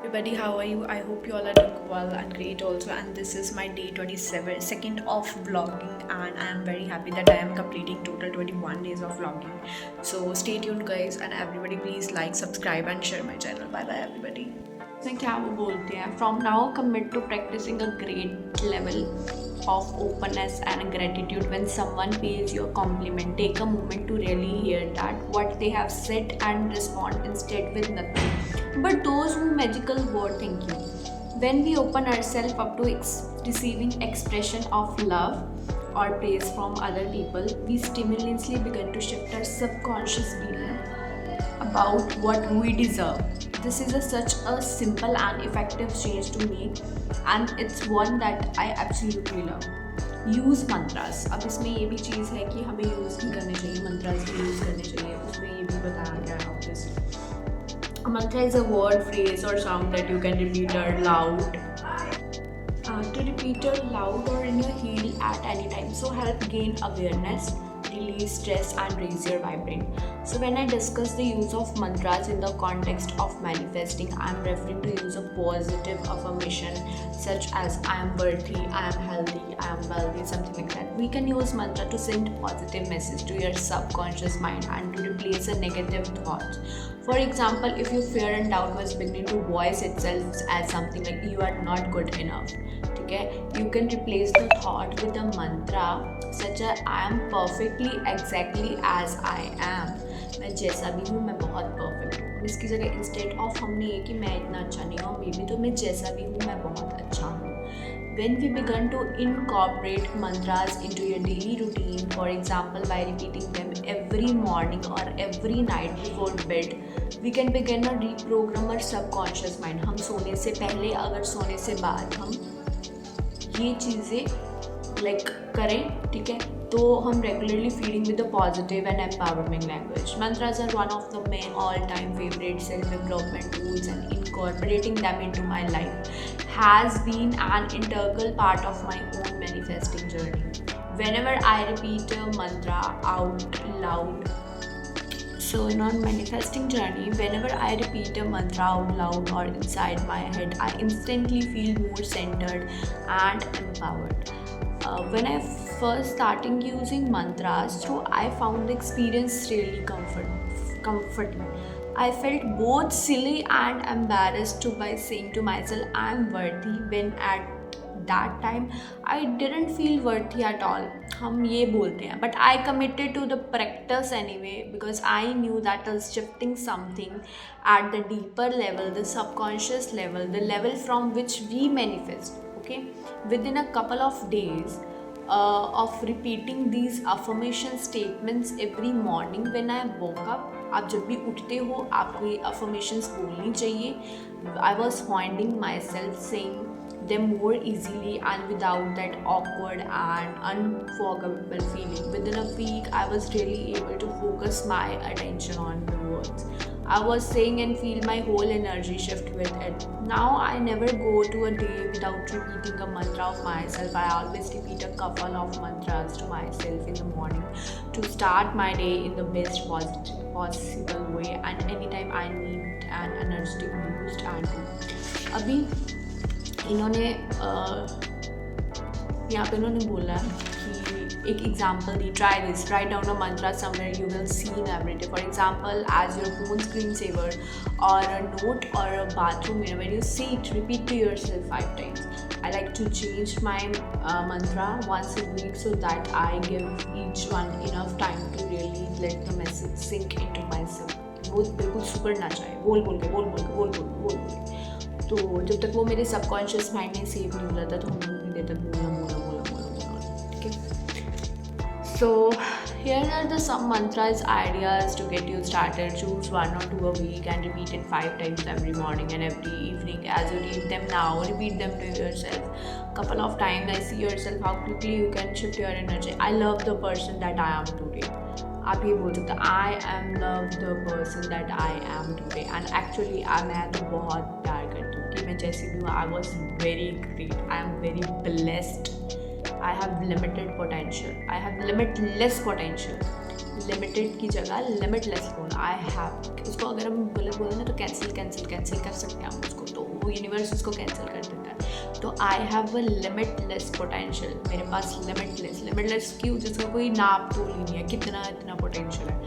Everybody, how are you? I hope you all are doing well and great also. And this is my day 27, second of vlogging, and I am very happy that I am completing total 21 days of vlogging. So stay tuned, guys, and everybody, please like, subscribe, and share my channel. Bye bye, everybody. क्या वो बोलते हैं from now commit to practicing a great level of openness and gratitude. When someone pays you a compliment, take a moment to really hear that what they have said and respond instead with nothing but those who magical word thank you. When we open ourselves up to receiving expression of love or praise from other people, we stimulously begin to shift our subconscious belief about what we deserve. This is such a simple and effective change to make, and it's one that I absolutely love. Use mantras. अब इसमें ये भी चीज़ है कि हमें use भी करने चाहिए, मंत्रास भी यूज़ करने चाहिए. उसमें ये भी बताया गया है obviously. A mantra is a word, phrase or sound that you can repeat out loud. To repeat it loud or in your heel at any time. So help gain awareness, release stress and raise your vibrant. So when I discuss the use of mantras in the context of manifesting, I am referring to use of positive affirmation such as I am worthy, I am healthy, I am wealthy, something like that. We can use mantra to send positive message to your subconscious mind and to replace a negative thought. For example, if your fear and doubt was beginning to voice itself as something like you are not good enough, okay, you can replace the thought with a mantra such as I am perfectly exactly as I am. मैं जैसा भी हूँ मैं बहुत perfect हूँ. इसकी जगह instead of हमने ये कि मैं इतना अच्छा नहीं हूँ, मे बी तो मैं जैसा भी हूँ मैं बहुत अच्छा हूँ. When we begin to incorporate mantras into your daily routine, for example by repeating them every morning or every night before bed, we can begin to reprogram our subconscious mind. हम सोने से पहले अगर सोने से बाद हम ये चीज़ें लाइक करें, ठीक है, तो हम regularly feeding with the positive and empowerment language. Mantras are one of the main all-time favorite self-development tools, and incorporating them into my life has been an integral part of my own manifesting journey. Whenever I repeat a mantra out loud, so in our manifesting journey, whenever I repeat a mantra out loud or inside my head, I instantly feel more centered and empowered. When I first starting using mantras, so I found the experience really comforting. I felt both silly and embarrassed by saying to myself, I am worthy, when at that time I didn't feel worthy at all. हम ये बोलते हैं, but I committed to the practice anyway because I knew that is shifting something at the deeper level, the subconscious level, the level from which we manifest. Okay, within a couple of days of repeating these affirmation statements every morning when I woke up. आप जब भी उठते हो आपको ये affirmations बोलनी चाहिए. I was finding myself saying them more easily and without that awkward and unforgettable feeling. Within a week, I was really able to focus my attention on the words I was saying and feel my whole energy shift with it. Now I never go to a day without repeating a mantra of myself. I always repeat a couple of mantras to myself in the morning to start my day in the best possible way, and anytime I need an energetic boost. And अभी इन्होंने यहाँ पे इन्होंने बोला कि एक example दी, try this, write down a mantra somewhere you will see in every day. For example as your phone screen saver or a note or a bathroom mirror. When you see it, repeat to yourself 5 times. I like to change my mantra once a week so that I give each one enough time to really let the message sink into myself. वो बिल्कुल super ना चाहे, बोल बोल के तो जब तक वो मेरे सबकॉन्शियस माइंड में सेव नहीं हो जाता तो हम उतनी देर तक बोलना, ठीक है. सो here are the some mantras ideas to get you started. Choose 1 or 2 a week and repeat it 5 times every morning and every evening. As you read them now, repeat them to yourself couple of times. I see yourself how quickly you can shift your energy. I love the person that I am today. आप ये बोल सकते I am love the person that I am today. And actually मैं तो बहुत प्यार करती हूँ कि मैं जैसी भी हूँ. I was very great. I am very blessed. I have limited potential. I have limitless potential. Limited की जगह लिमिटलेस बोलना, आई हैव, उसको अगर हम गलत बोले ना तो कैंसिल कर सकते हैं हम उसको, तो वो यूनिवर्स उसको कैंसिल कर देता है। तो I have a limitless potential, मेरे पास लिमिटलेस क्यों, जिसका कोई नाप तोल ही नहीं है, इतना पोटेंशियल है।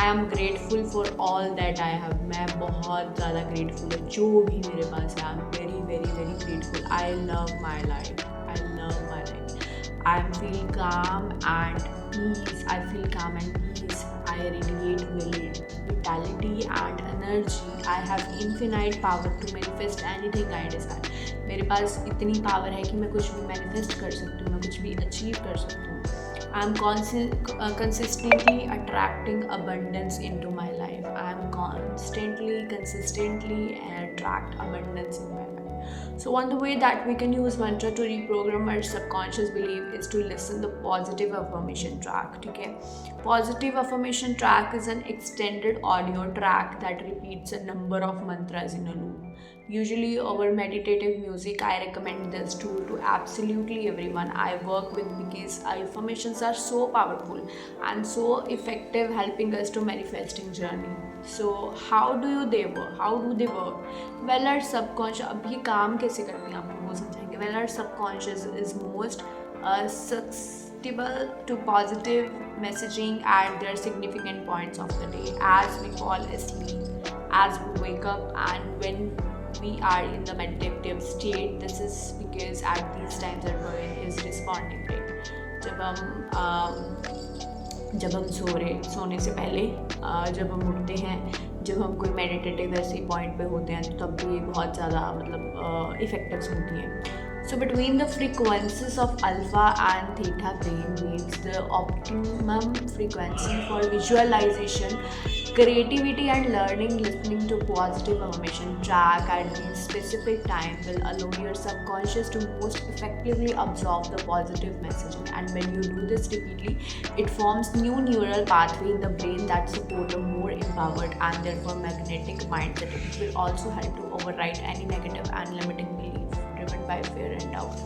I am grateful for all that I have, मैं बहुत ज़्यादा ग्रेटफुल हूँ जो भी मेरे पास है। I am very very very grateful. I love my life, I feel calm and peace. I feel calm and peace. I radiate vitality and energy. I have infinite power to manifest anything I desire. मेरे पास इतनी power है कि मैं कुछ भी manifest कर सकती हूँ, मैं कुछ भी अचीव कर सकती हूँ। I am consistently attracting abundance into my life. I am consistently attract abundance in my life. So one the way that we can use mantra to reprogram our subconscious belief is to listen the positive affirmation track. ठीक है, positive affirmation track is an extended audio track that repeats a number of mantras in a loop. Usually over meditative music, I recommend this tool to absolutely everyone I work with because affirmations are so powerful and so effective helping us to manifesting journey. So how do they work? Well, our subconscious, अब ये काम कैसे करते हैं आपको वो समझाएंगे। Well, our subconscious is most susceptible to positive messaging at their significant points of the day, as we fall asleep, as we wake up, and when we are in the meditative state. This is because at these times our brain is responding right. जब हम सोने से पहले जब हम उठते हैं, जब हम कोई मेडिटेटिव ऐसे पॉइंट पे होते हैं तब भी बहुत ज़्यादा मतलब इफेक्टिव होती हैं। So between the frequencies of alpha and theta brain waves, the optimum frequency for visualization, creativity and learning, listening to positive affirmation track at these specific time will allow your subconscious to most effectively absorb the positive messaging. And when you do this repeatedly, it forms new neural pathway in the brain that support a more empowered and therefore magnetic mindset. It will also help to override any negative and limiting belief driven by fear and doubt.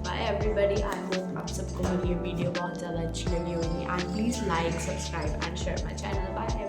Bye everybody. I hope आप सबको मेरी ये video बहुत ज़्यादा अच्छी लगी होगी, and please like, subscribe and share my channel. Bye.